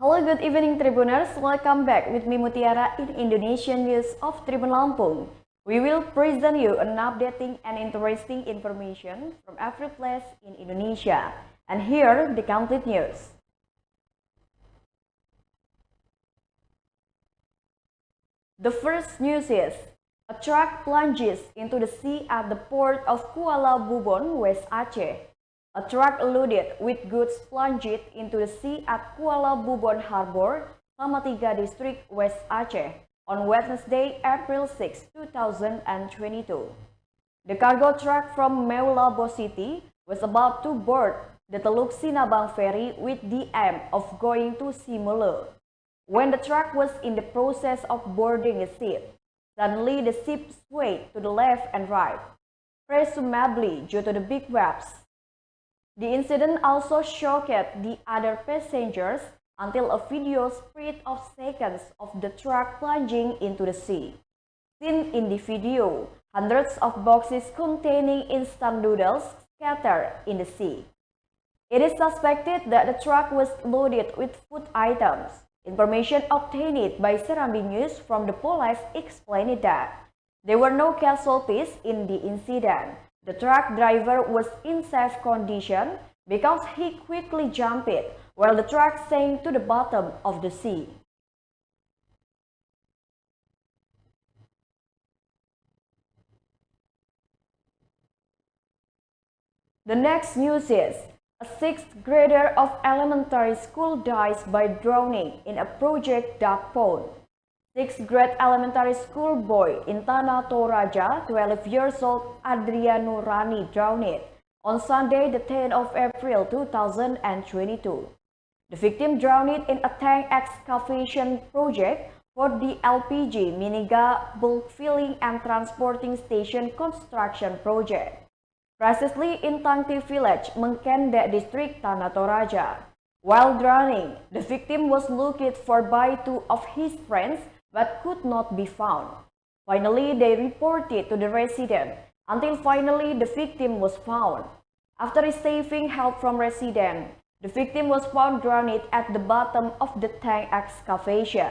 Hello, good evening Tribuners. Welcome back with me Mutiara in Indonesian News of Tribun Lampung. We will present you an updating and interesting information from every place in Indonesia. And here the complete news. The first news is, a truck plunges into the sea at the port of Kuala Bubon, West Aceh. A truck loaded with goods plunged into the sea at Kuala Bubon Harbor, Salatiga District, West Aceh, on Wednesday, April 6, 2022. The cargo truck from Meulabo City was about to board the Teluk Sinabang ferry with the aim of going to Simele. When the truck was in the process of boarding a ship, suddenly the ship swayed to the left and right, presumably due to the big waves. The incident also shocked the other passengers until a video spread of seconds of the truck plunging into the sea. Seen in the video, hundreds of boxes containing instant noodles scattered in the sea. It is suspected that the truck was loaded with food items. Information obtained by Serambi News from the police explained that there were no casualties in the incident. The truck driver was in safe condition because he quickly jumped while the truck sank to the bottom of the sea. The next news is, a sixth grader of elementary school dies by drowning in a project duck pond. Sixth grade elementary school boy in Tanah Toraja, 12 years old Adriano Rani drowned on Sunday, the 10th of April 2022. The victim drowned in a tank excavation project for the LPG Miniga bulk filling and transporting station construction project, precisely in Tangti village, Mengkende district, Tanah Toraja. While drowning, the victim was looked for by two of his friends but could not be found. Finally, they reported to the resident until finally the victim was found. After receiving help from residents, the victim was found drowned at the bottom of the tank excavation.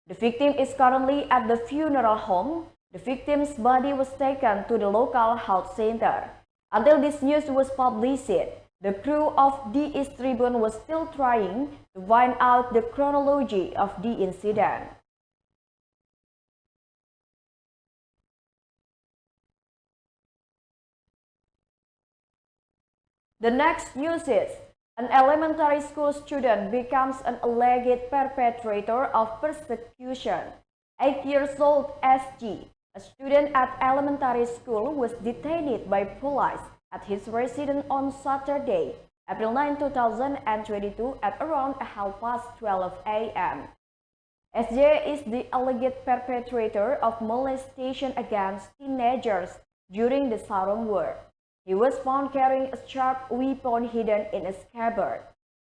The victim is currently at the funeral home. The victim's body was taken to the local health center. Until this news was published, the crew of the East Tribune was still trying to find out the chronology of the incident. The next news is, an elementary school student becomes an alleged perpetrator of persecution. 8 years old SG, a student at elementary school, was detained by police at his residence on Saturday, April 9, 2022 at around 12:30 a.m. SJ is the alleged perpetrator of molestation against teenagers during the Sarong War. He was found carrying a sharp weapon hidden in a scabbard.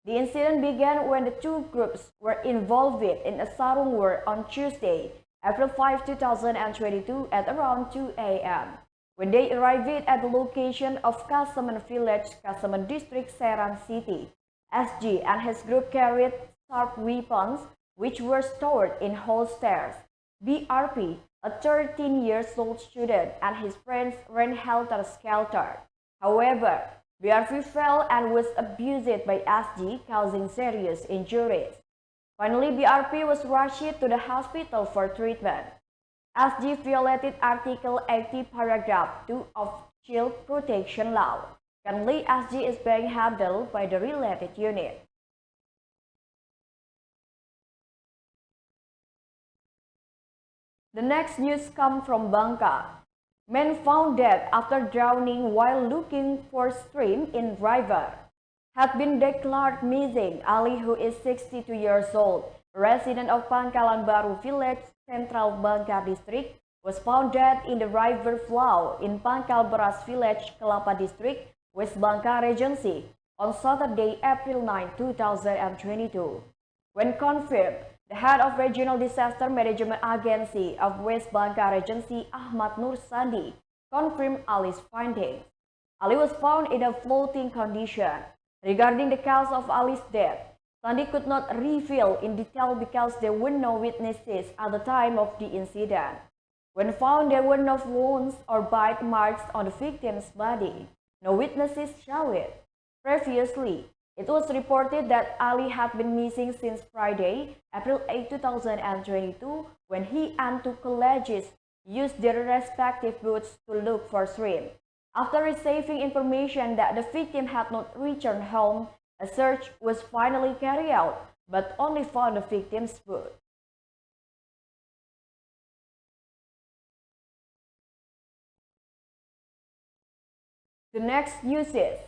The incident began when the two groups were involved in a Sarong War on Tuesday, April 5, 2022 at around 2 a.m. When they arrived at the location of Kasemen Village, Kasemen District, Serang City, SG and his group carried sharp weapons which were stored in holsters. BRP, a 13-year-old student, and his friends ran helter-skelter. However, BRP fell and was abused by SG, causing serious injuries. Finally, BRP was rushed to the hospital for treatment. SG violated Article 80, Paragraph 2 of Child Protection Law. Currently, SG is being handled by the related unit. The next news comes from Bangka. Man found dead after drowning while looking for stream in river. Had been declared missing. Ali, who is 62 years old, resident of Pangkalan Baru Village, Central Bangka District, was found dead in the river flow in Pangkal Beras Village, Kelapa District, West Bangka Regency, on Saturday, April 9, 2022. When confirmed, the head of Regional Disaster Management Agency of West Bangka Regency, Ahmad Nur Sandi, confirmed Ali's findings. Ali was found in a floating condition. Regarding the cause of Ali's death, Sandy could not reveal in detail because there were no witnesses at the time of the incident. When found, there were no wounds or bite marks on the victim's body. No witnesses showed it. Previously, it was reported that Ali had been missing since Friday, April 8, 2022, when he and two colleagues used their respective boats to look for shrimp. After receiving information that the victim had not returned home, a search was finally carried out, but only found the victim's boat. The next news is,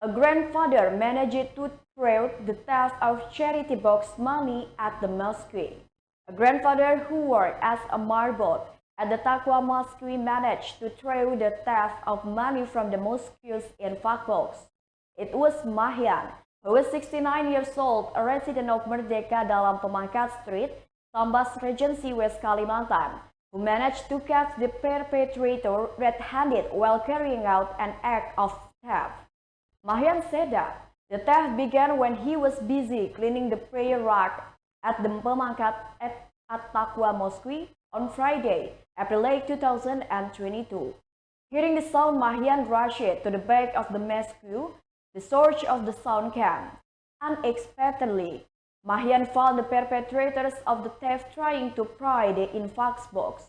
a grandfather managed to trace the theft of charity box money at the mosque. A grandfather who worked as a marbot at the Taqwa Mosque managed to trace the theft of money from the mosque's infak box. It was Mahyan, who was 69 years old, a resident of Merdeka Dalam Pemangkat Street, Sambas Regency, West Kalimantan, who managed to catch the perpetrator red-handed while carrying out an act of theft. Mahyan said that the theft began when he was busy cleaning the prayer rack at the Pemangkat at Taqwa Mosque on Friday, April 8, 2022. Hearing the sound, Mahyan rushed to the back of the mosque, the source of the sound came. Unexpectedly, Mahyan found the perpetrators of the theft trying to pry the infak box.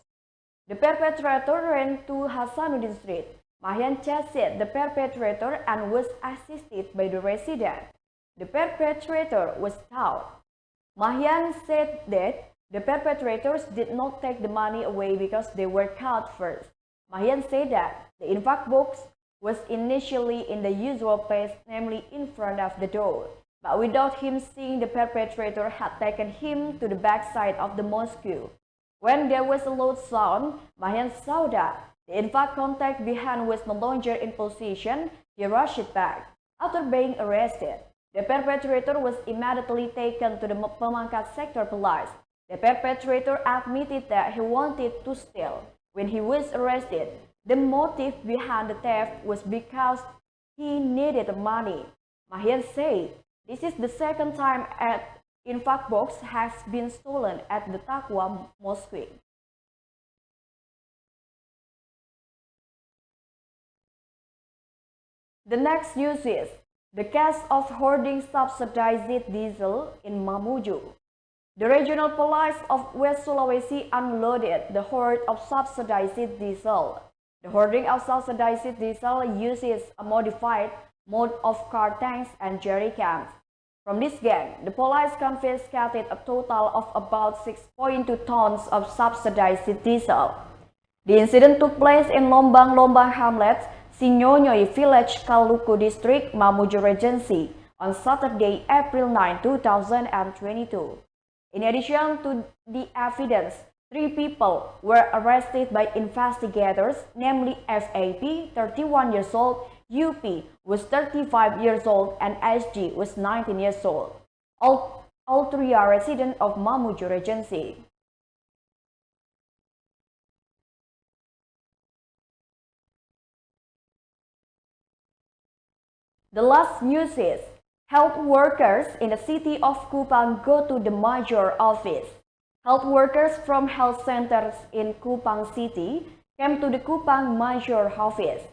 The perpetrator ran to Hasanuddin Street. Mahyan chased the perpetrator and was assisted by the resident. The perpetrator was caught. Mahyan said that the perpetrators did not take the money away because they were caught first. Mahyan said that the infak box was initially in the usual place, namely in front of the door, but without him seeing, the perpetrator had taken him to the backside of the mosque. When there was a loud sound, Mahyan saw that the infak contact behind was no longer in position. He rushed back. After being arrested, the perpetrator was immediately taken to the Pemangkat sector police. The perpetrator admitted that he wanted to steal. When he was arrested, the motive behind the theft was because he needed money. Mahyan said, "This is the second time an infak box has been stolen at the Taqwa Mosque." The next news is, the case of hoarding subsidized diesel in Mamuju. The regional police of West Sulawesi unloaded the hoard of subsidized diesel. The hoarding of subsidized diesel uses a modified mode of car tanks and jerry cans. From this gang, the police confiscated a total of about 6.2 tons of subsidized diesel. The incident took place in Lombang Hamlet, Sinyonyoy Village, Kaluku District, Mamuju Regency, on Saturday, April 9, 2022. In addition to the evidence, 3 people were arrested by investigators, namely FAP, 31 years old, UP was 35 years old, and SG was 19 years old. All 3 are residents of Mamuju Regency. The last news is, health workers in the city of Kupang go to the mayor office. Health workers from health centers in Kupang City came to the Kupang mayor office.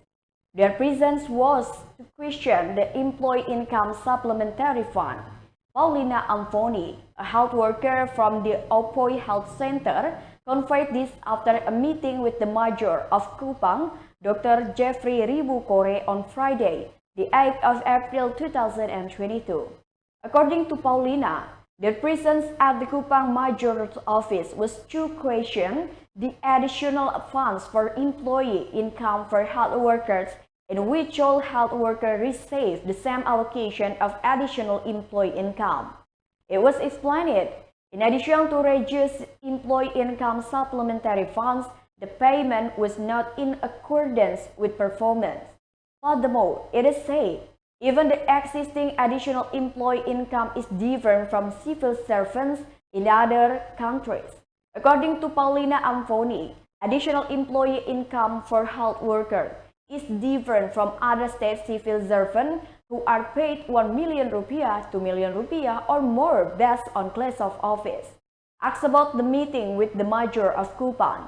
Their presence was to question the Employee Income Supplementary Fund. Paulina Amfoni, a health worker from the Opoy Health Center, conveyed this after a meeting with the mayor of Kupang, Dr. Jeffrey Ribu Kore, on Friday, the 8th of April 2022. According to Paulina, their presence at the Kupang Mayor's office was to question the additional funds for employee income for health workers, in which all health workers receive the same allocation of additional employee income. It was explained, in addition to reduced employee income supplementary funds, the payment was not in accordance with performance. Furthermore, it is said, even the existing additional employee income is different from civil servants in other countries. According to Paulina Amfoni, additional employee income for health workers is different from other state civil servants who are paid 1 million rupiah, 2 million rupiah or more based on class of office. Asked about the meeting with the mayor of Kupang,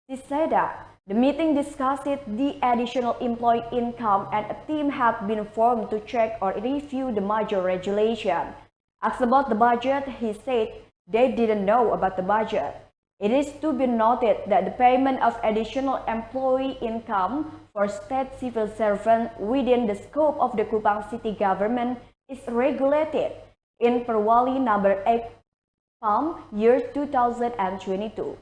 she said that the meeting discussed the additional employee income and a team had been formed to check or review the major regulation. Asked about the budget, he said they didn't know about the budget. It is to be noted that the payment of additional employee income for state civil servants within the scope of the Kupang city government is regulated in Perwali number 8 PAM year 2022.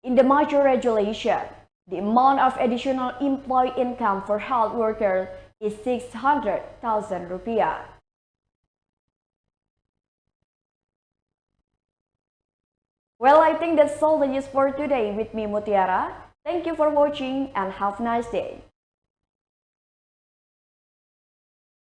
In the major regulation, the amount of additional employee income for health workers is 600,000 rupiah. Well, I think that's all the news for today with me, Mutiara. Thank you for watching and have a nice day.